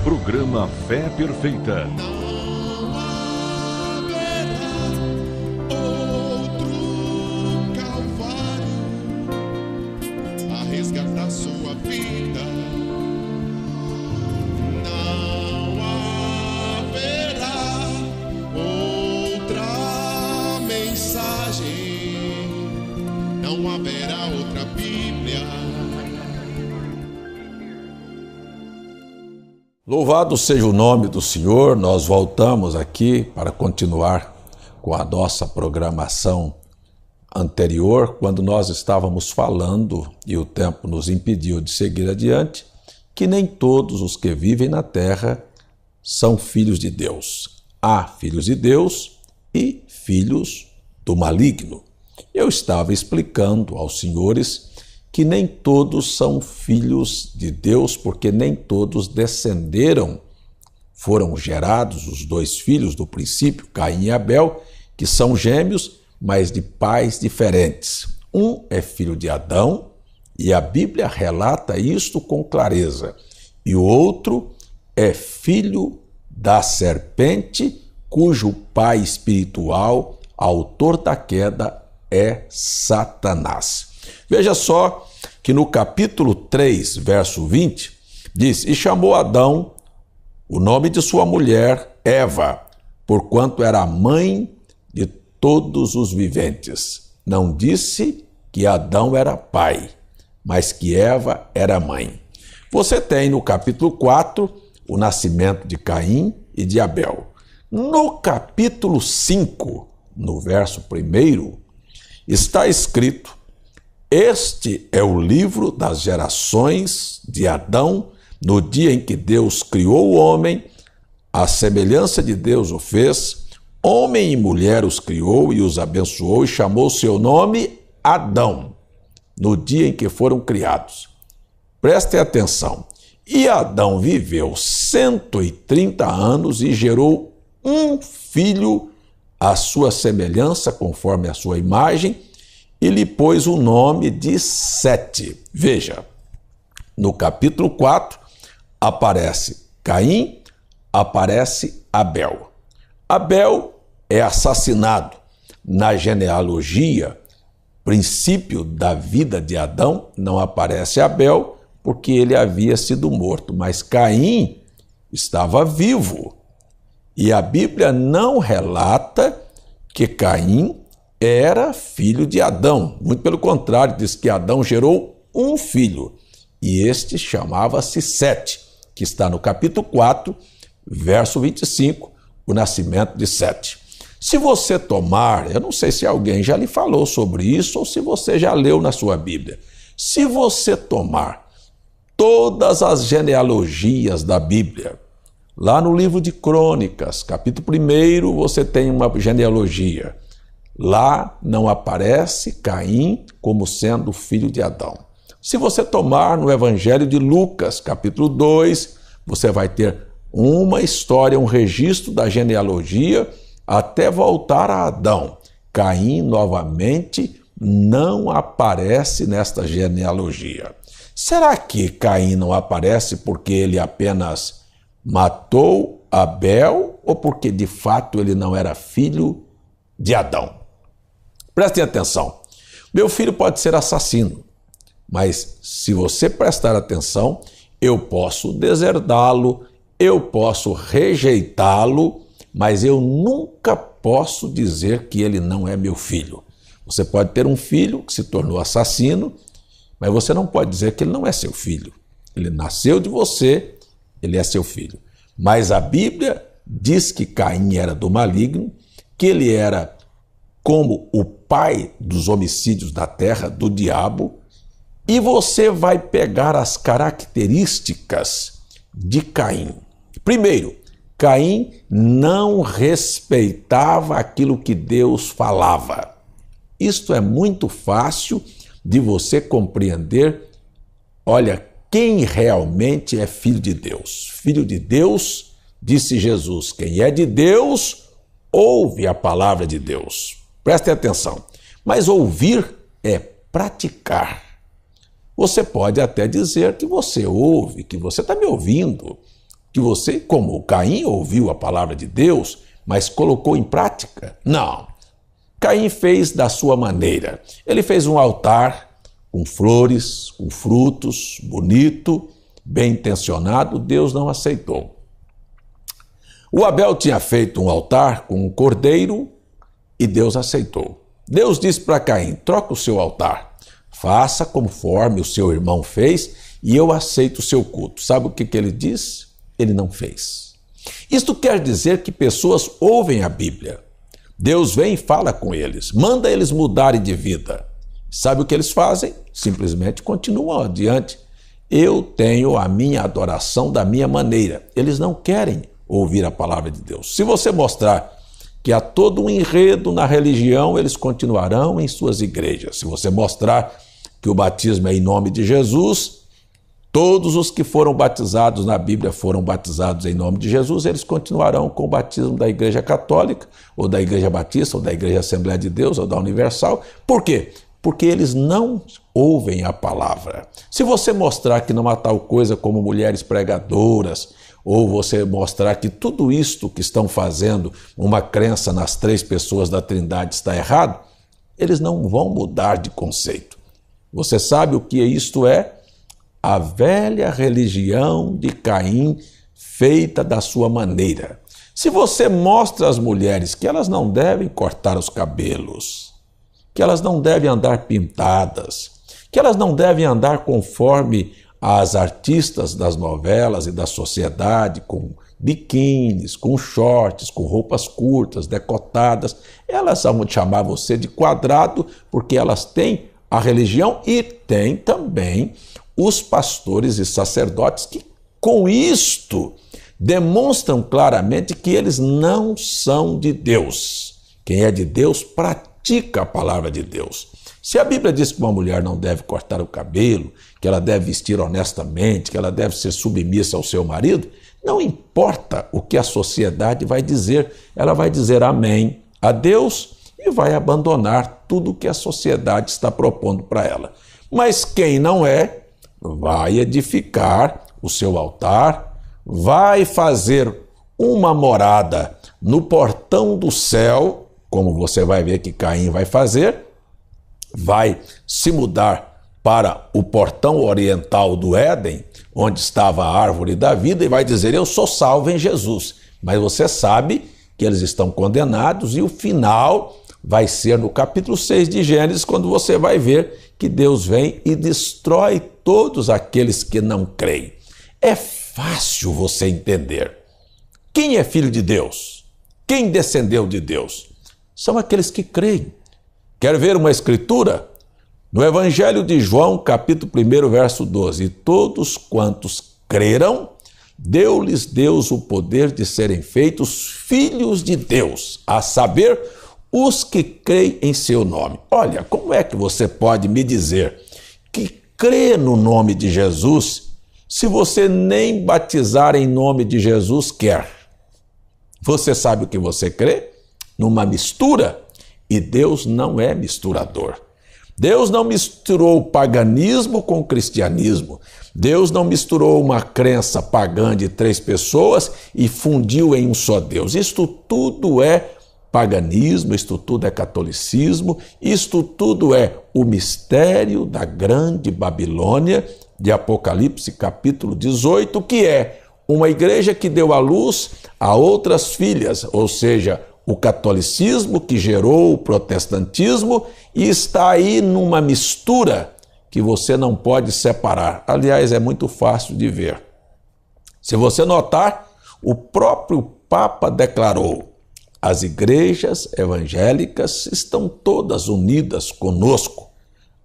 Programa Fé Perfeita. Não haverá outro Calvário a resgatar sua vida. Não haverá outra mensagem, não haverá outra Bíblia. Louvado seja o nome do Senhor. Nós voltamos aqui para continuar com a nossa programação anterior, quando nós estávamos falando, e o tempo nos impediu de seguir adiante, que nem todos os que vivem na terra são filhos de Deus. Há filhos de Deus e filhos do maligno. Eu estava explicando aos senhores que nem todos são filhos de Deus, porque nem todos descenderam, foram gerados os dois filhos do princípio, Caim e Abel, que são gêmeos, mas de pais diferentes. Um é filho de Adão, e a Bíblia relata isto com clareza, e o outro é filho da serpente, cujo pai espiritual, autor da queda, é Satanás. Veja só que no capítulo 3, verso 20, diz: E chamou Adão o nome de sua mulher, Eva, porquanto era a mãe de todos os viventes. Não disse que Adão era pai, mas que Eva era mãe. Você tem no capítulo 4 o nascimento de Caim e de Abel. No capítulo 5, no verso 1, está escrito: Este é o livro das gerações de Adão, no dia em que Deus criou o homem, a semelhança de Deus o fez, homem e mulher os criou e os abençoou e chamou seu nome Adão, no dia em que foram criados. Prestem atenção. E Adão viveu 130 anos e gerou um filho à sua semelhança, conforme a sua imagem, e lhe pôs o nome de Sete. Veja, no capítulo 4 aparece Caim, aparece Abel. Abel é assassinado. Na genealogia, princípio da vida de Adão, não aparece Abel, porque ele havia sido morto, mas Caim estava vivo. E a Bíblia não relata que Caim era filho de Adão. Muito pelo contrário, diz que Adão gerou um filho, e este chamava-se Sete, que está no capítulo 4, verso 25, o nascimento de Sete. Se você tomar, eu não sei se alguém já lhe falou sobre isso ou se você já leu na sua Bíblia, se você tomar todas as genealogias da Bíblia, lá no livro de Crônicas, capítulo 1, você tem uma genealogia. Lá não aparece Caim como sendo filho de Adão. Se você tomar no Evangelho de Lucas, capítulo 2, você vai ter uma história, um registro da genealogia até voltar a Adão. Caim, novamente, não aparece nesta genealogia. Será que Caim não aparece porque ele apenas matou Abel ou porque de fato ele não era filho de Adão? Prestem atenção. Meu filho pode ser assassino, mas se você prestar atenção, eu posso deserdá-lo, eu posso rejeitá-lo, mas eu nunca posso dizer que ele não é meu filho. Você pode ter um filho que se tornou assassino, mas você não pode dizer que ele não é seu filho. Ele nasceu de você, ele é seu filho. Mas a Bíblia diz que Caim era do maligno, que ele era como o pai dos homicídios da terra, do diabo, e você vai pegar as características de Caim. Primeiro, Caim não respeitava aquilo que Deus falava. Isto é muito fácil de você compreender. Olha, quem realmente é filho de Deus? Filho de Deus, disse Jesus, quem é de Deus, ouve a palavra de Deus. Prestem atenção. Mas ouvir é praticar. Você pode até dizer que você ouve, que você está me ouvindo, que você, como Caim, ouviu a palavra de Deus, mas colocou em prática? Não. Caim fez da sua maneira. Ele fez um altar com flores, com frutos, bonito, bem intencionado. Deus não aceitou. O Abel tinha feito um altar com um cordeiro e Deus aceitou. Deus disse para Caim: troca o seu altar, faça conforme o seu irmão fez e eu aceito o seu culto. Sabe o que ele disse? Ele não fez. Isto quer dizer que pessoas ouvem a Bíblia. Deus vem e fala com eles, manda eles mudarem de vida. Sabe o que eles fazem? Simplesmente continuam adiante. Eu tenho a minha adoração da minha maneira. Eles não querem ouvir a palavra de Deus. Se você mostrar que há todo um enredo na religião, eles continuarão em suas igrejas. Se você mostrar que o batismo é em nome de Jesus, todos os que foram batizados na Bíblia foram batizados em nome de Jesus, eles continuarão com o batismo da Igreja Católica, ou da Igreja Batista, ou da Igreja Assembleia de Deus, ou da Universal. Por quê? Porque eles não ouvem a palavra. Se você mostrar que não há tal coisa como mulheres pregadoras, ou você mostrar que tudo isto que estão fazendo, uma crença nas três pessoas da Trindade, está errado, eles não vão mudar de conceito. Você sabe o que isto é? A velha religião de Caim feita da sua maneira. Se você mostra às mulheres que elas não devem cortar os cabelos, que elas não devem andar pintadas, que elas não devem andar conforme as artistas das novelas e da sociedade, com biquínis, com shorts, com roupas curtas, decotadas, elas vão chamar você de quadrado, porque elas têm a religião e têm também os pastores e sacerdotes que, com isto, demonstram claramente que eles não são de Deus. Quem é de Deus pratica a palavra de Deus. Se a Bíblia diz que uma mulher não deve cortar o cabelo, que ela deve vestir honestamente, que ela deve ser submissa ao seu marido, não importa o que a sociedade vai dizer, ela vai dizer amém a Deus e vai abandonar tudo o que a sociedade está propondo para ela. Mas quem não é, vai edificar o seu altar, vai fazer uma morada no portão do céu, como você vai ver que Caim vai fazer, vai se mudar para o portão oriental do Éden, onde estava a árvore da vida, e vai dizer: eu sou salvo em Jesus. Mas você sabe que eles estão condenados, e o final vai ser no capítulo 6 de Gênesis, quando você vai ver que Deus vem e destrói todos aqueles que não creem. É fácil você entender. Quem é filho de Deus? Quem descendeu de Deus? São aqueles que creem. Quer ver uma escritura? No Evangelho de João, capítulo 1, verso 12. E todos quantos creram, deu-lhes Deus o poder de serem feitos filhos de Deus, a saber, os que creem em seu nome. Olha, como é que você pode me dizer que crê no nome de Jesus se você nem batizar em nome de Jesus quer? Você sabe o que você crê? Numa mistura. E Deus não é misturador. Deus não misturou o paganismo com o cristianismo. Deus não misturou uma crença pagã de três pessoas e fundiu em um só Deus. Isto tudo é paganismo, isto tudo é catolicismo, isto tudo é o mistério da grande Babilônia, de Apocalipse capítulo 18, que é uma igreja que deu à luz a outras filhas, ou seja, o catolicismo que gerou o protestantismo, e está aí numa mistura que você não pode separar. Aliás, é muito fácil de ver. Se você notar, o próprio Papa declarou: as igrejas evangélicas estão todas unidas conosco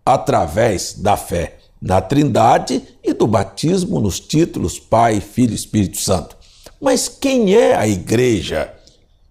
através da fé na Trindade e do batismo nos títulos Pai, Filho e Espírito Santo. Mas quem é a igreja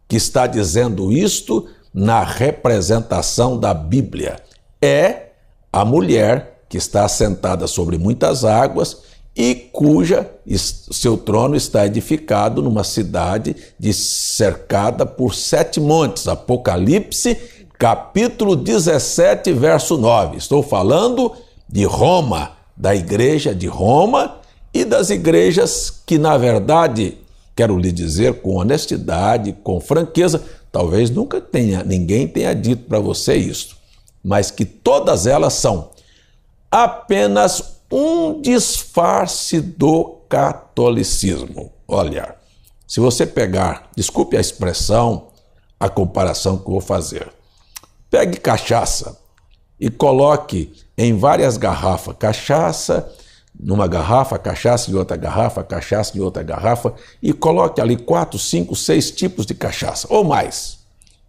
que está dizendo isto na representação da Bíblia? É a mulher que está assentada sobre muitas águas e cuja seu trono está edificado numa cidade cercada por 7 montes. Apocalipse, capítulo 17, verso 9. Estou falando de Roma, da igreja de Roma, e das igrejas que, na verdade, quero lhe dizer com honestidade, com franqueza, talvez ninguém tenha dito para você isso, mas que todas elas são apenas um disfarce do catolicismo. Olha, se você pegar, desculpe a expressão, a comparação que eu vou fazer, pegue cachaça e coloque em várias garrafas, cachaça numa garrafa, cachaça em outra garrafa, cachaça em outra garrafa, e coloque ali 4, 5, 6 tipos de cachaça, ou mais.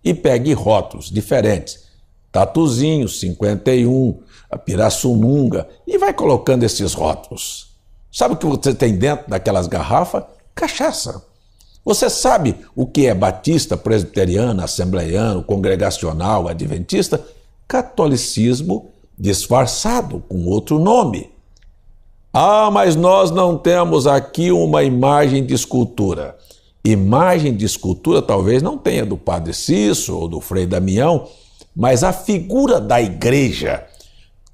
E pegue rótulos diferentes. Tatuzinho, 51, a Pirassununga, e vai colocando esses rótulos. Sabe o que você tem dentro daquelas garrafas? Cachaça. Você sabe o que é batista, presbiteriano, assembleiano, congregacional, adventista? Catolicismo disfarçado com outro nome. Ah, mas nós não temos aqui uma imagem de escultura. Imagem de escultura talvez não tenha do Padre Cícero ou do Frei Damião, mas a figura da igreja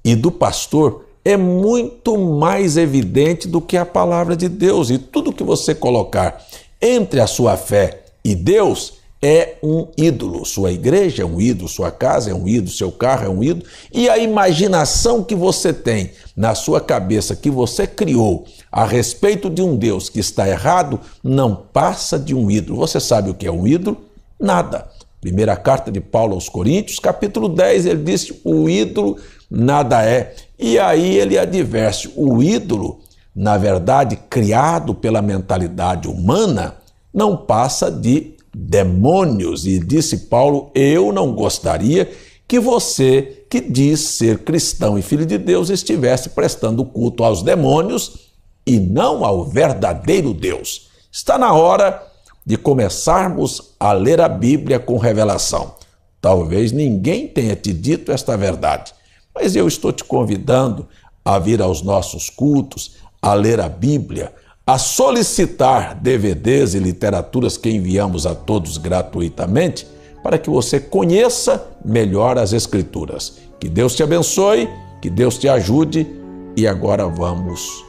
e do pastor é muito mais evidente do que a palavra de Deus. E tudo que você colocar entre a sua fé e Deus é um ídolo. Sua igreja é um ídolo, sua casa é um ídolo, seu carro é um ídolo. E a imaginação que você tem na sua cabeça, que você criou a respeito de um Deus que está errado, não passa de um ídolo. Você sabe o que é um ídolo? Nada. Primeira carta de Paulo aos Coríntios, capítulo 10, ele disse: o ídolo nada é. E aí ele adverte: o ídolo, na verdade, criado pela mentalidade humana, não passa de demônios. E disse Paulo: eu não gostaria que você, que diz ser cristão e filho de Deus, estivesse prestando culto aos demônios e não ao verdadeiro Deus. Está na hora de começarmos a ler a Bíblia com revelação. Talvez ninguém tenha te dito esta verdade, mas eu estou te convidando a vir aos nossos cultos, a ler a Bíblia, a solicitar DVDs e literaturas que enviamos a todos gratuitamente, para que você conheça melhor as Escrituras. Que Deus te abençoe, que Deus te ajude, e agora vamos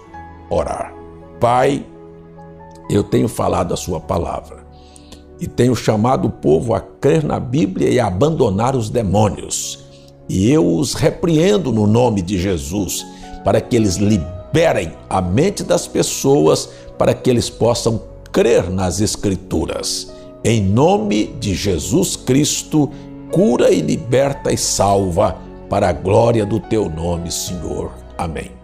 orar. Pai, eu tenho falado a sua palavra e tenho chamado o povo a crer na Bíblia e a abandonar os demônios. E eu os repreendo no nome de Jesus, para que eles liberem a mente das pessoas, para que eles possam crer nas Escrituras. Em nome de Jesus Cristo, cura e liberta e salva, para a glória do teu nome, Senhor. Amém.